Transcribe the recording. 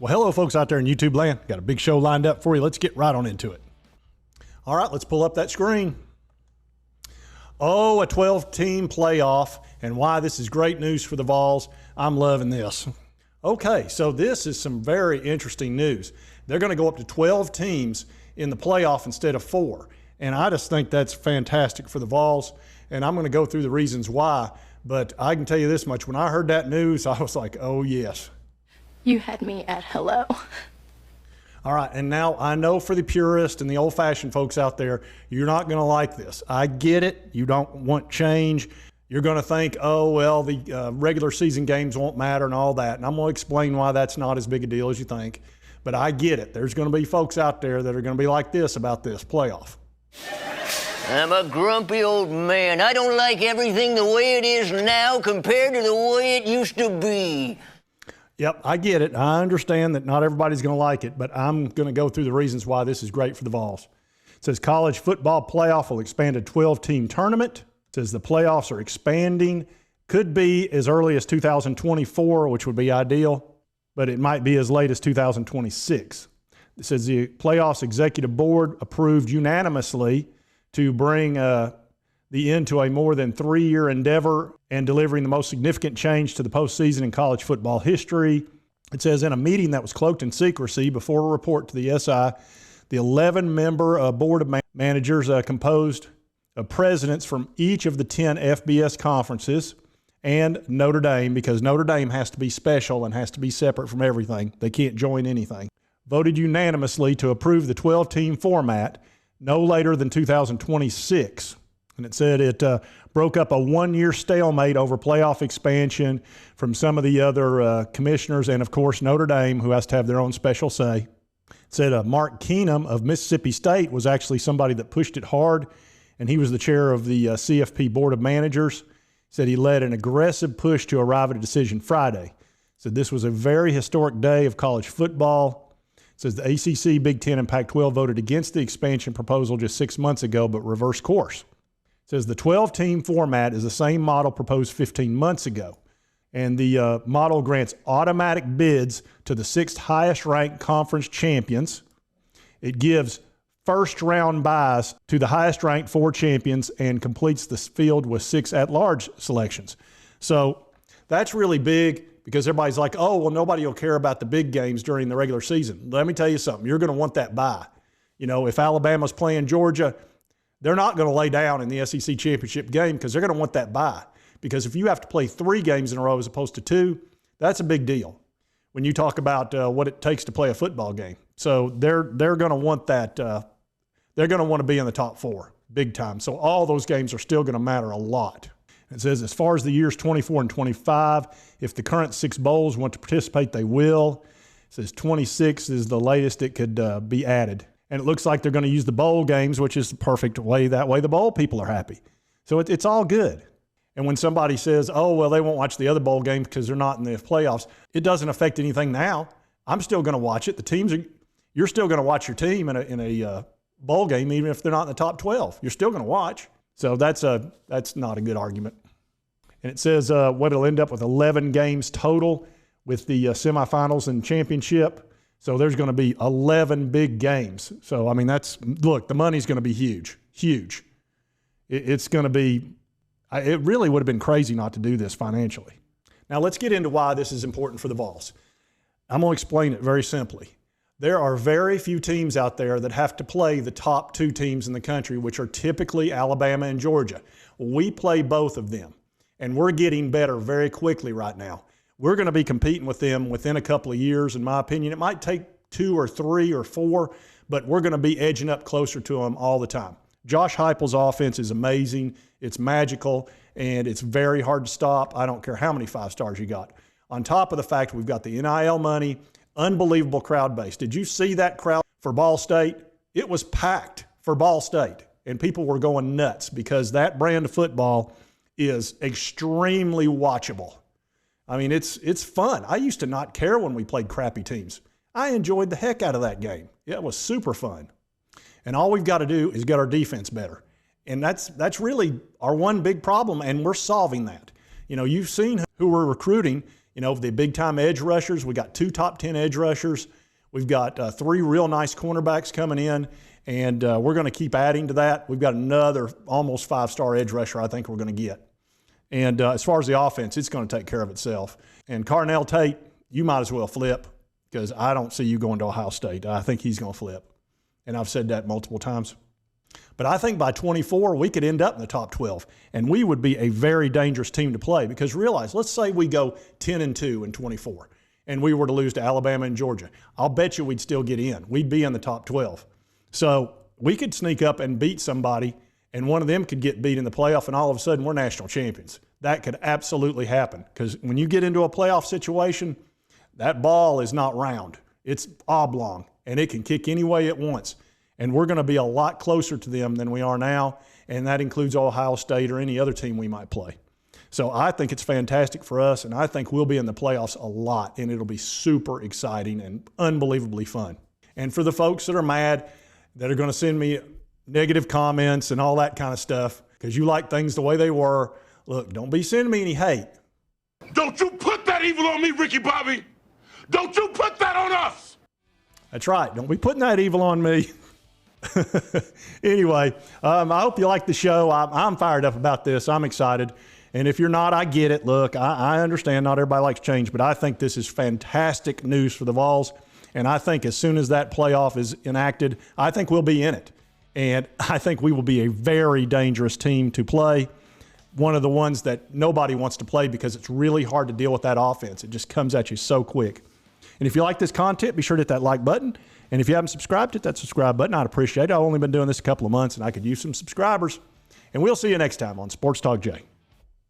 Well, hello, folks out there in YouTube land. Got a big show lined up for you. Let's get right on into it. All right, let's pull up that screen. Oh, a 12-team playoff, and why this is great news for the Vols. I'm loving this. Okay, so this is some very interesting news. They're going to go up to 12 teams in the playoff instead of 4, and I just think that's fantastic for the Vols, and I'm going to go through the reasons why, but I can tell you this much. When I heard that news, I was like, oh, yes. You had me at hello. All right, and now I know for the purist and the old-fashioned folks out there, you're not going to like this. I get it. You don't want change. You're going to think, oh, well, the regular season games won't matter and all that, and I'm going to explain why that's not as big a deal as you think. But I get it. There's going to be folks out there that are going to be like this about this playoff. I'm a grumpy old man. I don't like everything the way it is now compared to the way it used to be. Yep, I get it. I understand that not everybody's going to like it, but I'm going to go through the reasons why this is great for the Vols. It says college football playoff will expand to 12-team tournament. It says the playoffs are expanding. Could be as early as 2024, which would be ideal, but it might be as late as 2026. It says the playoffs executive board approved unanimously to bring the end to a more than 3-year endeavor and delivering the most significant change to the postseason in college football history. It says in a meeting that was cloaked in secrecy before a report to the SI, the 11-member board of managers composed of presidents from each of the 10 FBS conferences and Notre Dame, because Notre Dame has to be special and has to be separate from everything. They can't join anything. Voted unanimously to approve the 12-team format no later than 2026. And it said it broke up a 1-year stalemate over playoff expansion from some of the other commissioners and, of course, Notre Dame, who has to have their own special say. It said Mark Keenum of Mississippi State was actually somebody that pushed it hard, and he was the chair of the CFP Board of Managers. He said he led an aggressive push to arrive at a decision Friday. Said this was a very historic day of college football. It says the ACC, Big Ten, and Pac-12 voted against the expansion proposal just 6 months ago, but reversed course. It says the 12-team format is the same model proposed 15 months ago, and the model grants automatic bids to the 6th highest-ranked conference champions. It gives first-round buys to the highest-ranked 4 champions and completes the field with 6 at-large selections. So that's really big because everybody's like, oh, well, nobody will care about the big games during the regular season. Let me tell you something. You're going to want that bye. You know, if Alabama's playing Georgia, they're not going to lay down in the SEC championship game because they're going to want that bye. Because if you have to play 3 games in a row as opposed to 2, that's a big deal when you talk about what it takes to play a football game. So they're going to want that. They're going to want to be in the top 4 big time. So all those games are still going to matter a lot. It says as far as the years 24 and 25, if the current 6 bowls want to participate, they will. It says 26 is the latest it could be added. And it looks like they're going to use the bowl games, which is the perfect way. That way the bowl people are happy. So it's all good. And when somebody says, oh, well, they won't watch the other bowl games because they're not in the playoffs, it doesn't affect anything now. I'm still going to watch it. You're still going to watch your team in a bowl game, even if they're not in the top 12. You're still going to watch. So that's not a good argument. And it says what it'll end up with 11 games total with the semifinals and championship. So there's going to be 11 big games. So, I mean, look, the money's going to be huge, huge. It's going to be, it really would have been crazy not to do this financially. Now, let's get into why this is important for the Vols. I'm going to explain it very simply. There are very few teams out there that have to play the top 2 teams in the country, which are typically Alabama and Georgia. We play both of them, and we're getting better very quickly right now. We're going to be competing with them within a couple of years, in my opinion. It might take 2 or 3 or 4, but we're going to be edging up closer to them all the time. Josh Heupel's offense is amazing. It's magical, and it's very hard to stop. I don't care how many 5 stars you got. On top of the fact we've got the NIL money, unbelievable crowd base. Did you see that crowd for Ball State? It was packed for Ball State, and people were going nuts because that brand of football is extremely watchable. I mean, it's fun. I used to not care when we played crappy teams. I enjoyed the heck out of that game. It was super fun. And all we've got to do is get our defense better. And that's really our one big problem, and we're solving that. You know, you've seen who we're recruiting. You know, the big-time edge rushers, we got 2 top 10 edge rushers. We've got 3 real nice cornerbacks coming in, and we're going to keep adding to that. We've got another almost 5-star edge rusher I think we're going to get. And as far as the offense, it's going to take care of itself. And Carnell Tate, you might as well flip, because I don't see you going to Ohio State. I think he's going to flip. And I've said that multiple times. But I think by 24, we could end up in the top 12, and we would be a very dangerous team to play, because realize, let's say we go 10-2 in 24, and we were to lose to Alabama and Georgia. I'll bet you we'd still get in. We'd be in the top 12. So we could sneak up and beat somebody, and one of them could get beat in the playoff, and all of a sudden we're national champions. That could absolutely happen, because when you get into a playoff situation, that ball is not round. It's oblong, and it can kick any way it wants. And we're going to be a lot closer to them than we are now, and that includes Ohio State or any other team we might play. So I think it's fantastic for us, and I think we'll be in the playoffs a lot, and it'll be super exciting and unbelievably fun. And for the folks that are mad, that are going to send me negative comments and all that kind of stuff, because you like things the way they were, look, don't be sending me any hate. Don't you put that evil on me, Ricky Bobby. Don't you put that on us. That's right. Don't be putting that evil on me. Anyway, I hope you like the show. I'm fired up about this. I'm excited. And if you're not, I get it. Look, I understand not everybody likes change, but I think this is fantastic news for the Vols. And I think as soon as that playoff is enacted, I think we'll be in it. And I think we will be a very dangerous team to play. One of the ones that nobody wants to play, because it's really hard to deal with that offense. It just comes at you so quick. And if you like this content, be sure to hit that like button. And if you haven't subscribed, hit that subscribe button. I'd appreciate it. I've only been doing this a couple of months, and I could use some subscribers. And we'll see you next time on Sports Talk Jay.